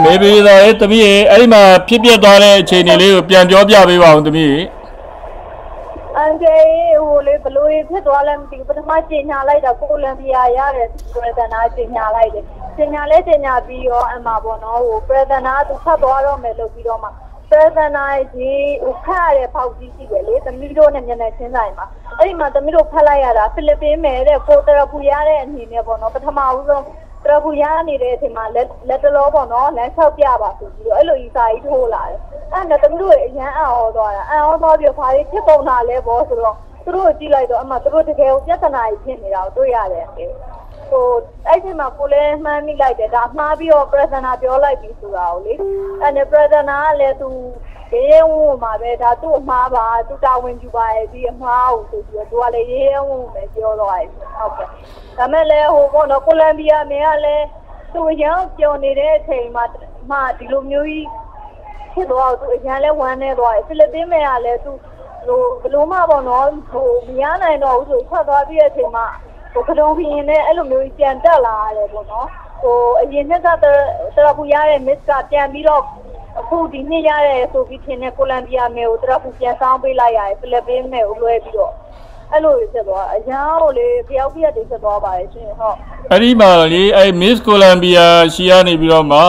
maybe တမီးအဲ့ဒီမှာဖြစ်ပြသွားတဲ့အခြေအနေလေးကိုပြန်ပြောပြပေးပါဦးတမီးအန်ကေဟိုလေဘလို့ဖြစ်သွားလဲမသိဘူးပထမကျင်ညာလိုက်တာကိုလံဘီယာရတယ်ပရဒနာကျင်ညာလိုက်တယ်ကျင်ညာလဲကျင်ညာပြီးရောအမှပေါ့နော်ဟိုပရဒနာသူဖတ်သွားတော့မယ်လို့ပြီးတော့မှပရဒနာကြီးဟိုခါရတဲ့ဖောက်ကြီးရှိတယ်လေသမီးတို့နဲ့မျက်နှာချင်းဆိုင်မှာအဲ့ဒီမှာသမီးတို့ဖတ်လိုက်ရတာဖိလစ်ပင်းမယ်တဲ့ကိုတရပူရတဲ့အနေနဲ့ပေါ့နော်ပထမဦးဆုံးတရပူရနေတဲ့အချိန်မှာလက်တလောပေါ့နော်လမ်းလျှောက်ပြပါဆိုပြီးတော့အဲ့လိုကြီးစာကြီးထိုးလာတယ်အဲ့ဒါသမီးတို့အရန်အံ့ဩသွားတာအံ့ဩသွားပြီးဘာတွေဖြစ်ပုံလာလဲပေါ့ဆိုတော့သူတို့ကြည့်လိုက်တော့အမှသူတို့တကယ်ကိုပြဿနာကြီးဖြစ်နေတာကိုတွေ့ရတယ်ဟိုအဲ့ဒီမှာကိုလည်းမှန်းမိလိုက်တယ်ဒါမှားပြီးတော့ presenter ပြောလိုက်ပြီဆိုတာကိုလေအဲ့ဒါ presenter ကလည်းသူရေးရဲဝုန်းမှာပဲဒါသူ့အမှားပါသူတာဝန်ယူပါရဲ့ဒီအမှားကိုဆိုပြီးတော့သူကလည်းရေးရဲဝုန်းပဲပြောတော့တယ်ဟုတ်ကဲ့ဒါမဲ့လည်းဟိုပေါ့နော်ကိုလံဘီယာမင်းကလည်းသူအရင်ပြောနေတဲ့အချိန်မှာဒီလိုမျိုးကြီးဖြစ်တော့သူအရင်လဲဝမ်းနေသွားတယ်ဖိလစ်ပင်းမယ်ကလည်းသူဟိုဘလို့မှပေါ့နော်ဟိုမရနိုင်တော့ဘူးဆိုထွက်သွားပြီးတဲ့အချိန်မှာဟိုကတုံးပြင်းနဲ့အဲ့လိုမျိုးကြီးပြန်တက်လာရတယ်ပေါ့နော်ဟိုအရင်ကတရပူရတဲ့ miss ကပြန်ပြီးတော့အခုဒီနေ့ရတဲ့ဆိုပြီးထင်တဲ့ကိုလံဘီယာမယ်ကိုတရပူပြန်ဆောင်ပေးလိုက်ရတယ်ဖိလစ်ပင်းမယ်ကိုလွှဲပြီးတော့အဲ့လိုဖြစ်သွားအရာကိုလေဖျောက်ပြက်တွေဖြစ်သွားပါတယ်ရှင်ဟုတ်အဲ့ဒီမှာလေအဲ့ Miss Colombia ရှီကနေပြီးတော့မှ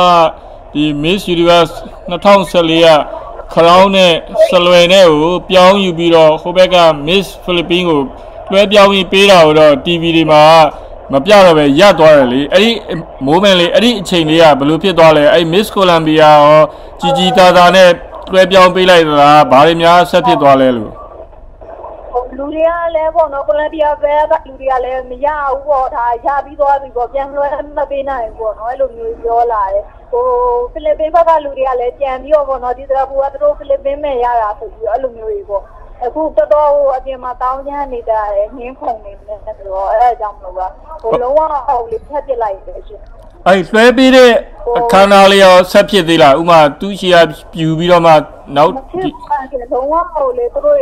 ဒီ Miss Universe 2014ကcrown နဲ့ဆလွယ်နဲ့ကိုပြောင်းယူပြီးတော့ဟိုဘက်က Miss Philippines ကိုလွှဲပြောင်းပြီးပေးတာတော့ TV တွေမှာမပြတော့ပဲရပ်သွားတယ်လေအဲ့ဒီ moment လေးအဲ့ဒီအချိန်လေးကဘယ်လိုဖြစ်သွားလဲအဲ့ Miss Colombia ရောကြီးတာနဲ့လွှဲပြောင်းပေးလိုက်တာဘာတွေများဆက်ဖြစ်သွားလဲလို့လူတွေကလည်းပေါ့နော်ကိုလံဘီယာပဲကလူတွေကလည်းမရဘူးပေါ့ဒါရပြီးသွားပြီပေါ့ပြန်လွှဲမပေးနိုင်ဘူးပေါ့နော်အဲ့လိုမျိုးပြောလာတယ်ဟိုဖိလစ်ပင်းဘက်ကလူတွေကလည်းကြံပြီးတော့ပေါ့နော်ဒီတရပူကသူတို့ဖိလစ်ပင်းမဲ့ရတာဆိုပြီးတော့အဲ့လိုမျိုးတွေပေါ့အခုတော်တော်ဟိုအပြင်မှာတောင်းချမ်းနေတာရယ်ငင်းခုန်နေတယ်ဆိုတော့အဲ့ဒါကြောင့်မလို့ကဟိုလုံးဝအောက်လေးဖက်ပစ်လိုက်တယ်ရှင်အဲ့လွှဲပေးတဲ့အခမ်းအနားလေးရောဆက်ဖြစ်သေးလားဥမာသူရှီယာပြူပြီးတော့မှနောက်လုံးဝဟိုလေသူတို့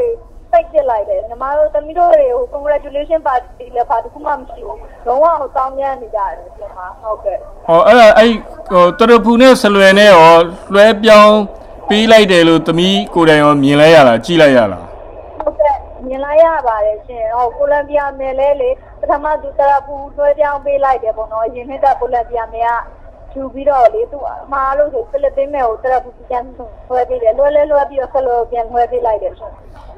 ပိတ်ပစ်လိုက်တယ်ညီမတို့သမီးတို့တွေဟို congratulation party လည်းပါတခုမှမရှိဘူးလုံးဝဟိုတောင်းချမ်းနေကြတယ်ဒီမှာဟုတ်ကဲ့ဟောအဲ့ဒါအဲ့ဟိုတရဖူနဲ့ဆလွယ်နဲ့ရောလွှဲပြောင်းပေးလိုက်တယ်လို့သမီးကိုယ်တိုင်ရောမြင်လိုက်ရလားကြည့်လိုက်ရလားဟုတ်ကဲ့မြင်လိုက်ရပါတယ်ရှင်ဟိုကိုလံဘီယာမယ်လဲလေပထမသူတရဖူလွှဲပြောင်းပေးလိုက်တယ်ပေါ့နော်အရင်နှစ်ကကိုလံဘီယာမယ်ကထူပြီးတော့လေသူအမှားလို့ဆိုဖိလစ်ပင်းမယ်ကိုတရဖူပြန်လွှဲပေးတယ်လွှဲပြီးတော့ဆလွယ်ပြန်လွှဲပေးလိုက်တယ်ရှင်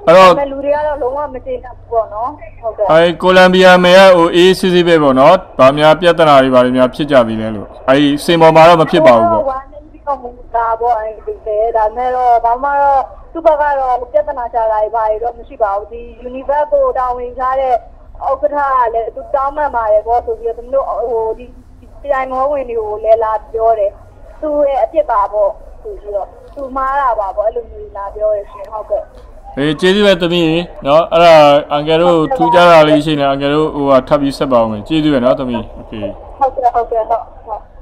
အဲ့တော့လူတွေကတော့လုံးဝမကျေနပ်ဘူးပေါ့နော်ဟုတ်ကဲ့အဲ့ကိုလံဘီယာမယ်ကဟိုအေးစစ်စစ်ပဲပေါ့နော်ဗာများပြဿနာတွေဗာတွေများဖြစ်ကြပြီလဲလို့အဲ့ဒီစင်ပေါ်မှာတော့မဖြစ်ပါဘူးပေါ့ဝမ်းနေပြီးတော့ဒါပေါ့အဲ့ဒီဒါမဲ့တော့ဘာမှတော့သူ့ဘက်ကတော့ပြဿနာချတာတွေဗာတွေတော့မရှိပါဘူးဒီ universe ကိုတာဝန်ထားတဲ့ဥက္ကဋ္ဌကလည်းသူတောင်းမှန်ပါတယ်ပေါ့ဆိုပြီးတော့သူတို့ဟိုဒီတိုင်မောဝင်တွေကိုလည်းလာပြောတယ်သူ့ရဲ့အဖြစ်ပါပေါ့ဆိုပြီးတော့သူမှားတာပါပေါ့အဲ့လိုမျိုးလာပြောရရှင်ဟုတ်ကဲ့ကျေးဇူးပဲသမီးเนาะအဲ့ဒါအန်ကယ်တို့ထူးခြားတာလေးရှိနေအန်ကယ်တို့ဟိုထပ်ပြီးဆက်ပါအောင်မယ်ကျေးဇူးပဲเนาะသမီးโอเคဟုတ်ကဲ့ဟုတ်